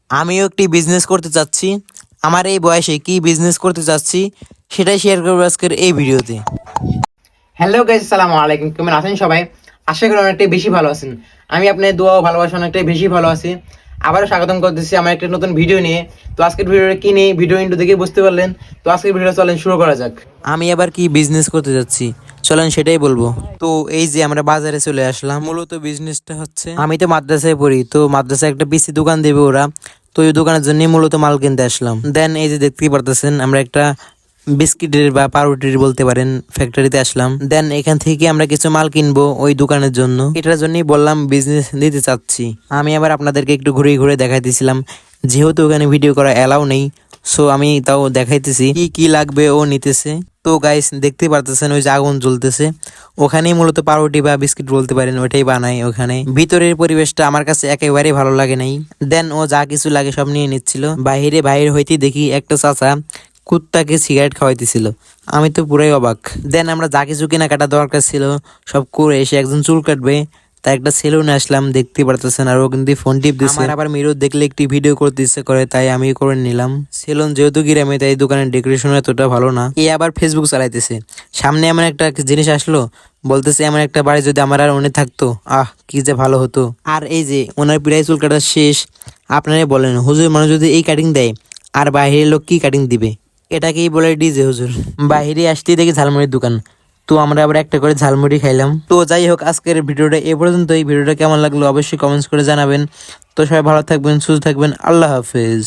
আমিও একটি বিজনেস করতে চাচ্ছি। আমার এই বয়সে কি বিজনেস করতে চাচ্ছি সেটাই শেয়ার করবো আজকের এই ভিডিওতে। হ্যালো গাইস, আসসালামু আলাইকুম। কেমন আছেন সবাই? আশা করি অনেকটাই বেশি ভালো আছেন। আমি আপনার দোয়া ও ভালোবাসা অনেকটাই বেশি ভালো আছি। আবারও স্বাগতম করতেছি আমার একটা নতুন ভিডিও নিয়ে। তো আজকের ভিডিওটা কি নিয়ে, ভিডিও ইন্ট্রো দেখে বুঝতে পারলেন। তো আজকের ভিডিওটা চলেন শুরু করা যাক। আমি আবার কি বিজনেস করতে যাচ্ছি চলেন সেটাই বলবো। তো এই যে আমরা বাজারে চলে আসলাম, মূলত বিজনেসটা হচ্ছে, আমি তো মাদ্রাসায় পড়ি, তো মাদ্রাসায় একটা পিসি দোকান দেবে ওরা, তো ওই দোকানের জন্য মূলত মাল কিনতে আসলাম। দেন এই যে দেখতেই পারতেছেন আমরা একটা বিস্কিটের বা পাউরুটির বলতে পারেন ফ্যাক্টরিতে আসলাম। দেন এখান থেকে আমরা কিছু মাল কিনবো ওই দোকানের জন্য, এটার জন্যই বললাম বিজনেস দিতে চাচ্ছি। আমি আবার আপনাদেরকে একটু ঘুরে ঘুরে দেখাইতেছিলাম, যেহেতু ওখানে ভিডিও করা এলাও নেই, সো আমি তাও দেখাইতেছি কি কি লাগবে ও নিতেছে। তো গাইস দেখতে পারতেছেন ওই যে আগুন জ্বলতেছে, ওখানেই মূলত পাউরুটি বা বিস্কিট বলতে পারেন ওইটাই বানাই ওখানে। ভিতরের পরিবেশটা আমার কাছে একেবারেই ভালো লাগে নাই। দেন ও যা কিছু লাগে সব নিয়ে নিচ্ছিল। বাইরে হইতে দেখি একটা চাচা কুত্তাকে সিগারেট খাওয়াইতেছিল। আমি তো পুরাই অবাক। দেন আমরা যা কিছু কেনাকাটা দরকার ছিল সব করে এসে একজন চুল কাটবে তাই একটা সেলুনে আসলাম, দেখতে পারতেছেন। আর ও কিন্তু ফোন টিপ দিচ্ছে। আমার আবার মিরর দেখলে একটি ভিডিও করতে ইচ্ছে করে, তাই আমি করে নিলাম। সেলুন যেহেতু গ্রামে, তাই দোকানের ডেকোরেশন এতটা ভালো না। এ আবার ফেসবুক চালাইতেছে, সামনে এমন একটা জিনিস আসলো, বলতেছে এমন একটা বাড়ি যদি আমার আর উনি থাকতো, আহ কি যে ভালো হতো। আর এই যে ওনার প্রায় চুল কাটা শেষ। আপনারাই বলেন হুজুর মানুষ যদি এই কাটিং দেয় আর বাইরের লোক কি কাটিং দিবে? এটাকেই বলে ডিজে হুজুর। বাইরে আসতেই দেখি ঝালমুড়ির দোকান, তো আমরা আবার একটা করে ঝালমুড়ি খাইলাম। তো যাই হোক, আজকের ভিডিওটা এ পর্যন্ত। এই ভিডিওটা কেমন লাগলো অবশ্যই কমেন্টস করে জানাবেন। তো সবাই ভালো থাকবেন, সুস্থ থাকবেন, আল্লাহ হাফেজ।